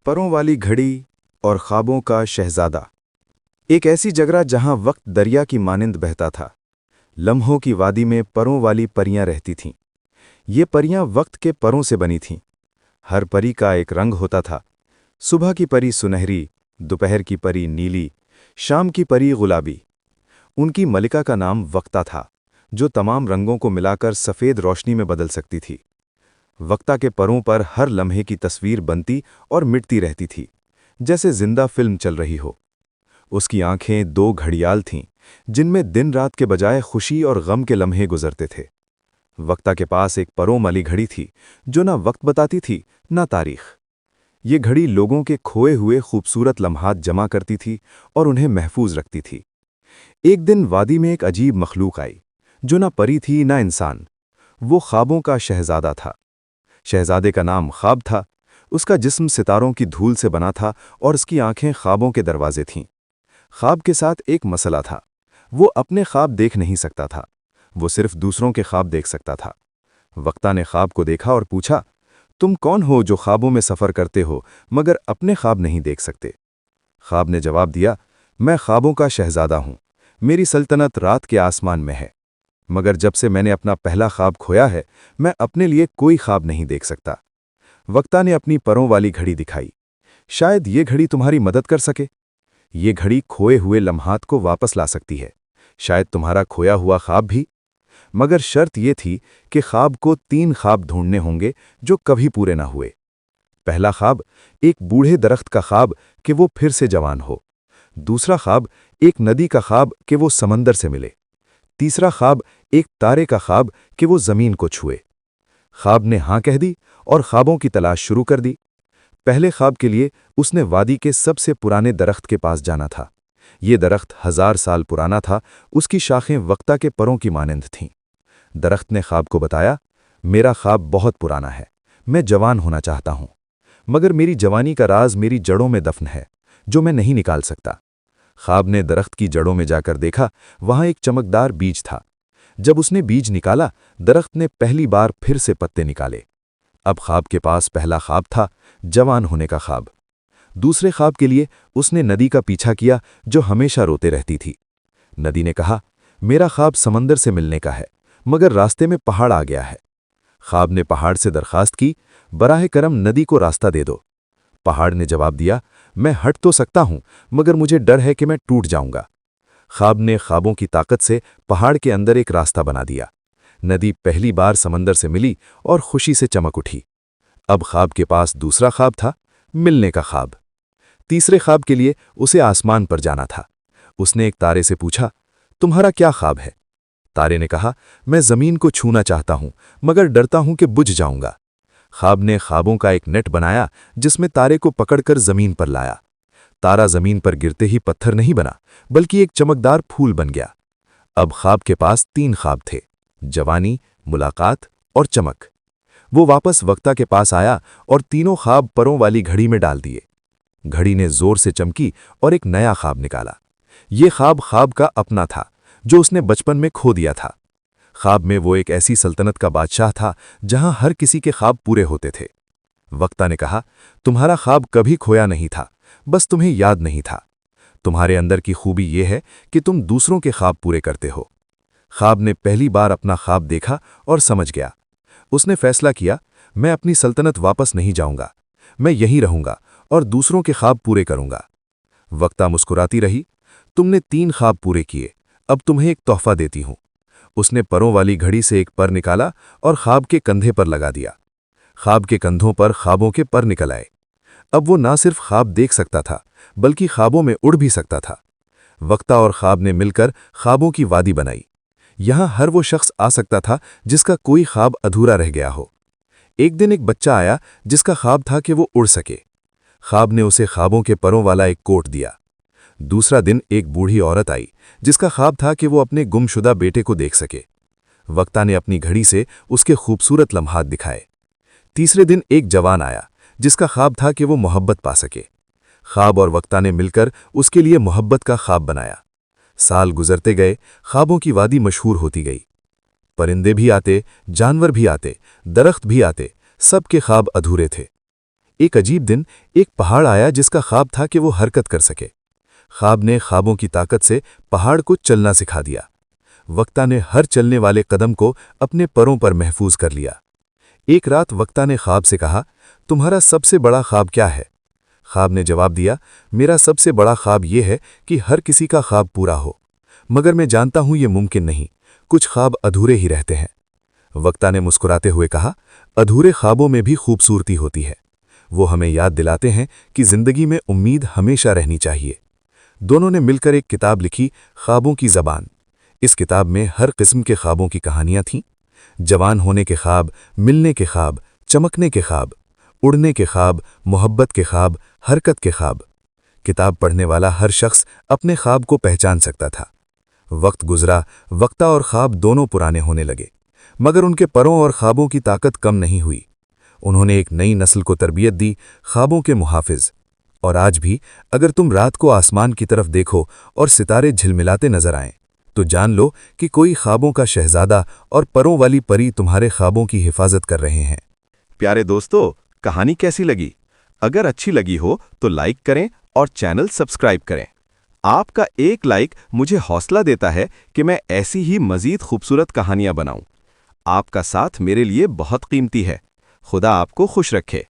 پروں والی گھڑی اور خوابوں کا شہزادہ۔ ایک ایسی جگہ جہاں وقت دریا کی مانند بہتا تھا۔ لمحوں کی وادی میں پروں والی پریاں رہتی تھیں۔ یہ پریاں وقت کے پروں سے بنی تھیں۔ ہر پری کا ایک رنگ ہوتا تھا۔ صبح کی پری سنہری، دوپہر کی پری نیلی، شام کی پری گلابی۔ ان کی ملکہ کا نام وقتا تھا، جو تمام رنگوں کو ملا کر سفید روشنی میں بدل سکتی تھی۔ وقتا کے پروں پر ہر لمحے کی تصویر بنتی اور مٹتی رہتی تھی، جیسے زندہ فلم چل رہی ہو۔ اس کی آنکھیں دو گھڑیال تھیں، جن میں دن رات کے بجائے خوشی اور غم کے لمحے گزرتے تھے۔ وقتا کے پاس ایک پروں والی گھڑی تھی، جو نہ وقت بتاتی تھی نہ تاریخ۔ یہ گھڑی لوگوں کے کھوئے ہوئے خوبصورت لمحات جمع کرتی تھی اور انہیں محفوظ رکھتی تھی۔ ایک دن وادی میں ایک عجیب مخلوق آئی، جو نہ پری تھی نہ انسان۔ وہ خوابوں کا شہزادہ تھا۔ شہزادے کا نام خواب تھا۔ اس کا جسم ستاروں کی دھول سے بنا تھا اور اس کی آنکھیں خوابوں کے دروازے تھیں۔ خواب کے ساتھ ایک مسئلہ تھا، وہ اپنے خواب دیکھ نہیں سکتا تھا، وہ صرف دوسروں کے خواب دیکھ سکتا تھا۔ وقتا نے خواب کو دیکھا اور پوچھا، تم کون ہو جو خوابوں میں سفر کرتے ہو مگر اپنے خواب نہیں دیکھ سکتے؟ خواب نے جواب دیا، میں خوابوں کا شہزادہ ہوں، میری سلطنت رات کے آسمان میں ہے، مگر جب سے میں نے اپنا پہلا خواب کھویا ہے میں اپنے لیے کوئی خواب نہیں دیکھ سکتا۔ وقتا نے اپنی پروں والی گھڑی دکھائی، شاید یہ گھڑی تمہاری مدد کر سکے۔ یہ گھڑی کھوئے ہوئے لمحات کو واپس لا سکتی ہے، شاید تمہارا کھویا ہوا خواب بھی۔ مگر شرط یہ تھی کہ خواب کو 3 خواب ڈھونڈنے ہوں گے جو کبھی پورے نہ ہوئے۔ پہلا خواب، ایک بوڑھے درخت کا خواب کہ وہ پھر سے جوان ہو۔ دوسرا خواب، ایک ندی کا خواب کہ وہ سمندر سے ملے۔ تیسرا خواب، ایک تارے کا خواب کہ وہ زمین کو چھوئے۔ خواب نے ہاں کہہ دی اور خوابوں کی تلاش شروع کر دی۔ پہلے خواب کے لیے اس نے وادی کے سب سے پرانے درخت کے پاس جانا تھا۔ یہ درخت 1000 سال پرانا تھا، اس کی شاخیں وقتا کے پروں کی مانند تھیں۔ درخت نے خواب کو بتایا، میرا خواب بہت پرانا ہے، میں جوان ہونا چاہتا ہوں، مگر میری جوانی کا راز میری جڑوں میں دفن ہے، جو میں نہیں نکال سکتا۔ خواب نے درخت کی جڑوں میں جا کر دیکھا، وہاں ایک چمکدار بیج تھا۔ جب اس نے بیج نکالا، درخت نے پہلی بار پھر سے پتے نکالے۔ اب خواب کے پاس پہلا خواب تھا، جوان ہونے کا خواب۔ دوسرے خواب کے لیے اس نے ندی کا پیچھا کیا جو ہمیشہ روتے رہتی تھی۔ ندی نے کہا، میرا خواب سمندر سے ملنے کا ہے، مگر راستے میں پہاڑ آ گیا ہے۔ خواب نے پہاڑ سے درخواست کی، براہ کرم ندی کو راستہ دے دو۔ پہاڑ نے جواب دیا، میں ہٹ تو سکتا ہوں، مگر مجھے ڈر ہے کہ میں ٹوٹ جاؤں گا۔ خواب نے خوابوں کی طاقت سے پہاڑ کے اندر ایک راستہ بنا دیا۔ ندی پہلی بار سمندر سے ملی اور خوشی سے چمک اٹھی۔ اب خواب کے پاس دوسرا خواب تھا، ملنے کا خواب۔ تیسرے خواب کے لیے اسے آسمان پر جانا تھا۔ اس نے ایک تارے سے پوچھا، تمہارا کیا خواب ہے؟ تارے نے کہا، میں زمین کو چھونا چاہتا ہوں، مگر ڈرتا ہوں کہ بجھ جاؤں گا۔ خواب نے خوابوں کا ایک نیٹ بنایا جس میں تارے کو پکڑ کر زمین پر لایا۔ تارا زمین پر گرتے ہی پتھر نہیں بنا، بلکہ ایک چمکدار پھول بن گیا۔ اب خواب کے پاس 3 خواب تھے، جوانی، ملاقات اور چمک۔ وہ واپس وقتا کے پاس آیا اور تینوں خواب پروں والی گھڑی میں ڈال دیے۔ گھڑی نے زور سے چمکی اور ایک نیا خواب نکالا۔ یہ خواب خواب کا اپنا تھا، جو اس نے بچپن میں کھو دیا تھا۔ خواب میں وہ ایک ایسی سلطنت کا بادشاہ تھا جہاں ہر کسی کے خواب پورے ہوتے تھے۔ وقتا نے کہا، تمہارا خواب کبھی کھویا نہیں تھا، بس تمہیں یاد نہیں تھا۔ تمہارے اندر کی خوبی یہ ہے کہ تم دوسروں کے خواب پورے کرتے ہو۔ خواب نے پہلی بار اپنا خواب دیکھا اور سمجھ گیا۔ اس نے فیصلہ کیا، میں اپنی سلطنت واپس نہیں جاؤں گا، میں یہیں رہوں گا اور دوسروں کے خواب پورے کروں گا۔ وقتا مسکراتی رہی، تم نے 3 خواب پورے کیے، اب تمہیں ایک تحفہ دیتی ہوں۔ اس نے پروں والی گھڑی سے ایک پر نکالا اور خواب کے کندھے پر لگا دیا۔ خواب کے کندھوں پر خوابوں کے پر نکل آئے۔ اب وہ نہ صرف خواب دیکھ سکتا تھا، بلکہ خوابوں میں اڑ بھی سکتا تھا۔ وقتا اور خواب نے مل کر خوابوں کی وادی بنائی۔ یہاں ہر وہ شخص آ سکتا تھا جس کا کوئی خواب ادھورا رہ گیا ہو۔ ایک دن ایک بچہ آیا جس کا خواب تھا کہ وہ اڑ سکے۔ خواب نے اسے خوابوں کے پروں والا ایک کوٹ دیا۔ دوسرا دن ایک بوڑھی عورت آئی جس کا خواب تھا کہ وہ اپنے گم شدہ بیٹے کو دیکھ سکے۔ وقتا نے اپنی گھڑی سے اس کے خوبصورت لمحات دکھائے۔ تیسرے دن ایک جوان آیا جس کا خواب تھا کہ وہ محبت پا سکے۔ خواب اور وقتا نے مل کر اس کے لیے محبت کا خواب بنایا۔ سال گزرتے گئے، خوابوں کی وادی مشہور ہوتی گئی۔ پرندے بھی آتے، جانور بھی آتے، درخت بھی آتے، سب کے خواب ادھورے تھے۔ ایک عجیب دن ایک پہاڑ آیا جس کا خواب تھا کہ وہ حرکت کر سکے۔ خواب نے خوابوں کی طاقت سے پہاڑ کو چلنا سکھا دیا۔ وقتا نے ہر چلنے والے قدم کو اپنے پروں پر محفوظ کر لیا۔ ایک رات وقتا نے خواب سے کہا، تمہارا سب سے بڑا خواب کیا ہے؟ خواب نے جواب دیا، میرا سب سے بڑا خواب یہ ہے کہ ہر کسی کا خواب پورا ہو، مگر میں جانتا ہوں یہ ممکن نہیں، کچھ خواب ادھورے ہی رہتے ہیں۔ وقتا نے مسکراتے ہوئے کہا، ادھورے خوابوں میں بھی خوبصورتی ہوتی ہے، وہ ہمیں یاد دلاتے ہیں کہ زندگی میں امید ہمیشہ رہنی چاہیے۔ دونوں نے مل کر ایک کتاب لکھی، خوابوں کی زبان۔ اس کتاب میں ہر قسم کے خوابوں کی کہانیاں تھیں، جوان ہونے کے خواب، ملنے کے خواب، چمکنے کے خواب، اڑنے کے خواب، محبت کے خواب، حرکت کے خواب۔ کتاب پڑھنے والا ہر شخص اپنے خواب کو پہچان سکتا تھا۔ وقت گزرا، وقتا اور خواب دونوں پرانے ہونے لگے، مگر ان کے پروں اور خوابوں کی طاقت کم نہیں ہوئی۔ انہوں نے ایک نئی نسل کو تربیت دی، خوابوں کے محافظ۔ اور آج بھی اگر تم رات کو آسمان کی طرف دیکھو اور ستارے جھلملاتے نظر آئیں تو جان لو کہ کوئی خوابوں کا شہزادہ اور پروں والی پری تمہارے خوابوں کی حفاظت کر رہے ہیں۔ پیارے دوستو، کہانی کیسی لگی؟ اگر اچھی لگی ہو تو لائک کریں اور چینل سبسکرائب کریں۔ آپ کا ایک لائک مجھے حوصلہ دیتا ہے کہ میں ایسی ہی مزید خوبصورت کہانیاں بناؤں۔ آپ کا ساتھ میرے لیے بہت قیمتی ہے۔ خدا آپ کو خوش رکھے۔